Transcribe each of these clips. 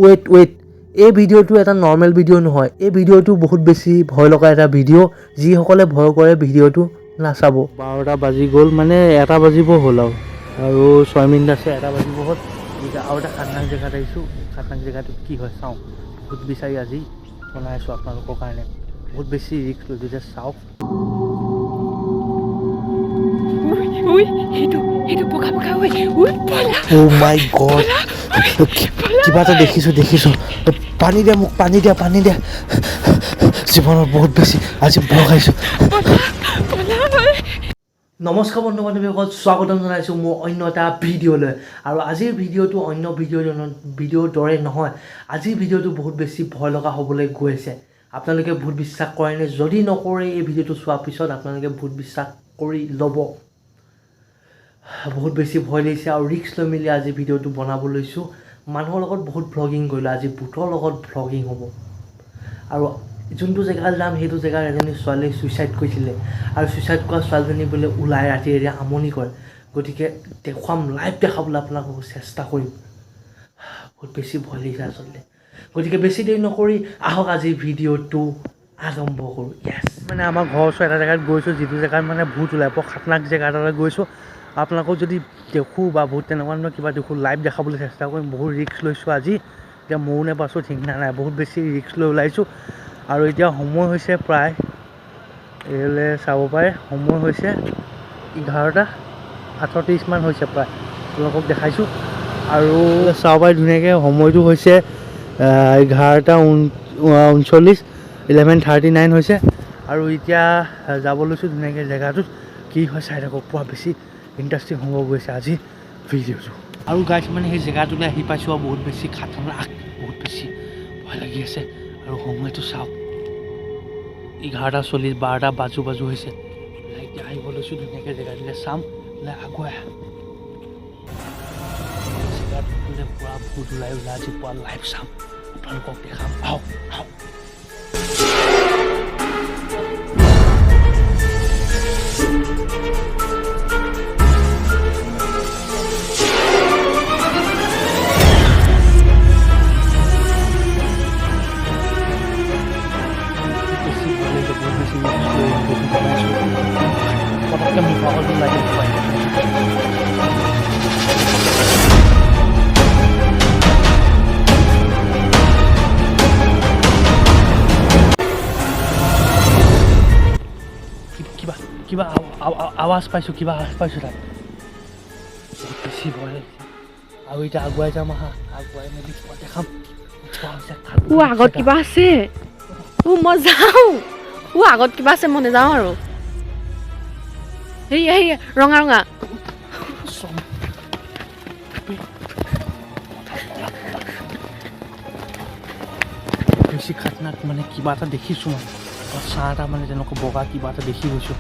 Weight এই ভিডিঅ'টো এটা নৰ্মেল ভিডিঅ' নহয়, এই ভিডিঅ'টো বহুত বেছি ভয় লগা এটা ভিডিঅ'। যিসকলে ভয় কৰে ভিডিঅ'টো নাচাব। 12টা বাজি গ'ল, মানে 1টা বাজিব হ'ল আৰু 6 মিনিট আছে, 1টা বাজিব হ'ল। এতিয়া আৰু এটা খাতনাক জেগাত আহিছোঁ। খাতনাক জেগাটোত কি হয় চাওঁ। ভূত বিচাৰি আজি বনাই আছোঁ আপোনালোকৰ কাৰণে। বহুত বেছি ৰিস্ক লৈছোঁ, যে চাওক। Oh my God, কিবা এটা দেখিছোঁ। পানী দিয়া মোক, পানী দিয়া। জীৱনত বহুত বেছি আজি ভয় খাইছোঁ। নমস্কাৰ বন্ধু বান্ধৱীসকল, স্বাগতম জনাইছোঁ মোৰ অন্য এটা ভিডিঅ'লৈ। আৰু আজিৰ ভিডিঅ'টো অন্য ভিডিঅ'ৰ দৰে নহয়। আজিৰ ভিডিঅ'টো বহুত বেছি ভয় লগা হ'বলৈ গৈ আছে। আপোনালোকে ভূত বিশ্বাস কৰেনে? যদি নকৰে এই ভিডিঅ'টো চোৱাৰ পিছত আপোনালোকে ভূত বিশ্বাস কৰি ল'ব। বহুত বেছি ভয় লাগিছে আৰু ৰিস্ক লৈ মেলি আজি ভিডিঅ'টো বনাব লৈছোঁ। মানুহৰ লগত বহুত ভ্লগিং কৰিলোঁ, আজি ভূতৰ লগত ভ্লগিং হ'ব। আৰু যোনটো জেগালৈ যাম সেইটো জেগাত এজনী ছোৱালীয়ে ছুইচাইড কৰিছিলে, আৰু ছুইচাইড কৰা ছোৱালীজনী বোলে ওলাই ৰাতি আমনি কৰে। গতিকে দেখুৱাম, লাইভ দেখাবলৈ আপোনালোকক চেষ্টা কৰিম। বহুত বেছি ভয় লাগিছে আচলতে। গতিকে বেছি দেৰি নকৰি আহক আজি ভিডিঅ'টো আৰম্ভ কৰোঁ। য়েছ, মানে আমাৰ ঘৰৰ ওচৰৰ এটা জেগাত গৈছোঁ, যিটো জেগাত মানে ভূত ওলাই। বৰ খাতনাক জেগা এটালৈ গৈছোঁ। আপোনালোকক যদি দেখোঁ বা বহুত তেনেকুৱা ধৰণৰ কিবা দেখোঁ, লাইভ দেখাবলৈ চেষ্টা কৰিম। বহুত ৰিস্ক লৈছোঁ আজি। এতিয়া ময়ো নে পাছোঁ ঠিক নাই, বহুত বেছি ৰিস্ক লৈ ওলাইছোঁ। আৰু এতিয়া সময় হৈছে প্ৰায়, এইলৈ চাব পাৰে, সময় হৈছে 11:38 হৈছে প্ৰায়। আপোনালোকক দেখাইছোঁ আৰু চাব পাৰে ধুনীয়াকৈ সময়টো হৈছে 11:39, 11:39 হৈছে। আৰু এতিয়া যাব লৈছোঁ ধুনীয়াকৈ জেগাটোত। কি হয় চাই থাকক, পুৰা বেছি ইণ্টাৰেষ্টিং হ'ব গৈছে আজি ভিডিঅ'টো। আৰু গাইছ, মানে সেই জেগাটোলৈ আহি পাইছোঁ আৰু বহুত বেছি খাতৰনাক, বহুত বেছি ভয় লাগি আছে। আৰু সময়টো চাওক, 11:40, 12টা বাজু হৈছে। এতিয়া আহিব লৈছোঁ ধুনীয়াকৈ জেগাটোলৈ, চাম আগুৱাই জেগাত বোলে পুৰা ভূত ওলাই আজি পুৰা লাইভ চাম, আপোনালোকক দেখাম। আহক। পটককৈ মুখ আগত লাগে কিবা আৱাজ পাইছোঁ তাত। বহুত বেছি ভয় লাগিছে। আৰু এতিয়া আগুৱাই যাম, আগুৱাই মেলি কিবা দেখাম। আগত কিবা আছে, মই যাওঁ। আগত কিবা আছে, মই নাযাওঁ আৰু। সেই ৰঙা বেছি খাতনাক, মানে কিবা এটা দেখিছোঁ, মানে চাহ এটা, মানে তেনেকুৱা বগা কিবা এটা দেখি গৈছোঁ।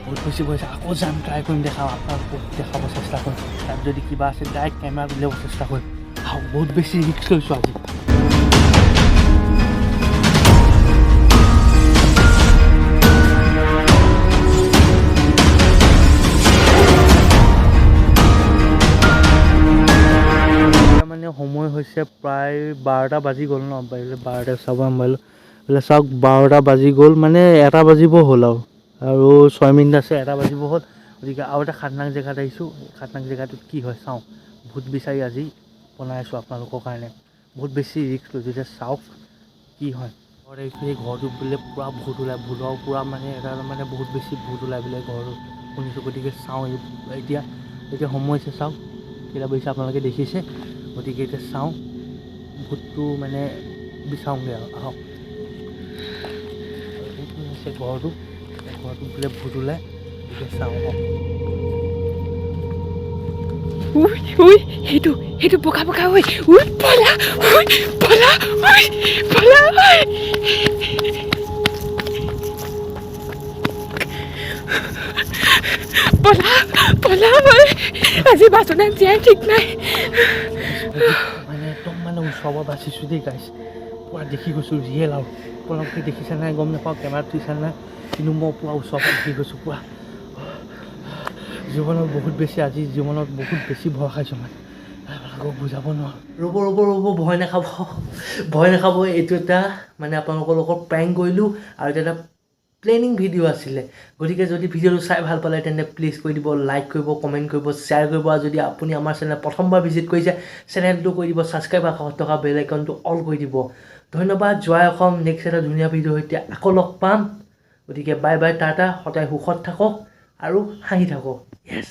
বহুত বেছি ভয় হৈছে। আকৌ যাম, ট্ৰাই কৰিম, দেখাম আপোনালোকক, দেখাব চেষ্টা কৰিম। তাত যদি কিবা আছে ডাইৰেক্ট কেমেৰাত উলিয়াব চেষ্টা কৰিম। বহুত বেছি ৰিস্ক লৈছোঁ আজি। সময় হৈছে প্ৰায় 12টা বাজি গ'ল ন, 12টা চাব মোবাইল বোলে চাওক, 12টা বাজি গ'ল, মানে 1টা বাজিব হ'ল আৰু 6 মিনিট আছে, 1টা বাজিব হ'ল। গতিকে আৰু এটা খাতনাক জেগাত আহিছোঁ। খাতনাক জেগাটোত কি হয় চাওঁ। ভূত বিচাৰি আজি বনাই আছোঁ আপোনালোকৰ কাৰণে। বহুত বেছি ৰিস্ক লৈছোঁ, যে চাওক কি হয়। সেই ঘৰটোত বোলে পূৰা ভূত ওলায়, ভূতৰ পূৰা মানে এটা মানে বহুত বেছি ভূত ওলায় বোলে ঘৰটো শুনিছোঁ। গতিকে চাওঁ, এতিয়া সময় হৈছে, চাওক কেইটা বাজিছে আপোনালোকে দেখিছে। গতিকে এতিয়া চাওঁ, ভূতটো মানে বিচাৰোঁগৈ আৰু আহক। এইটো হৈছে ঘৰটোত বোলে ভূত ওলায়। গতিকে চাওঁ, আহক। সেইটো বগা পলা। আজি বাচনা জীয়াই ঠিক নাই। মানে একদম মানে ওচৰৰ পৰা বাচিছোঁ দেই গাইছ, পুৰা দেখি গৈছোঁ ৰিয়েল। আৰু আপোনালোকে দেখিছে নাই গম নাপাওঁ, কেমেৰাত থৈছে নাই, কিন্তু মই পুৰা ওচৰৰ পৰা দেখি গৈছোঁ। পুৰা জীৱনত বহুত বেছি ভয় খাইছোঁ মানে। আকৌ বুজাব নোৱাৰোঁ ৰ'ব ভয় নাখাব এইটো এটা মানে আপোনালোকৰ লগত প্ৰেংক কৰিলোঁ আৰু এটা প্লেনিং ভিডিঅ' আছিলে গতিকে যদি ভিডিঅ'টো চাই ভাল পালে তেন্তে প্লিজ কৰি দিব লাইক কৰিব কমেণ্ট কৰিব শ্বেয়াৰ কৰিব আৰু যদি আপুনি আমাৰ চেনেল প্ৰথমবাৰ ভিজিট কৰিছে চেনেলটো কৰি দিব ছাবস্ক্ৰাইব আৰু কাষত থকা বেল আইকনটো অল কৰি দিব ধন্যবাদ জয় অসম নেক্সট এটা ধুনীয়া ভিডিঅ' সৈতে আকৌ লগ পাম গতিকে বাই বাই টাটা সদায় সুখত থাকক আৰু হাঁহি থাকক য়েছ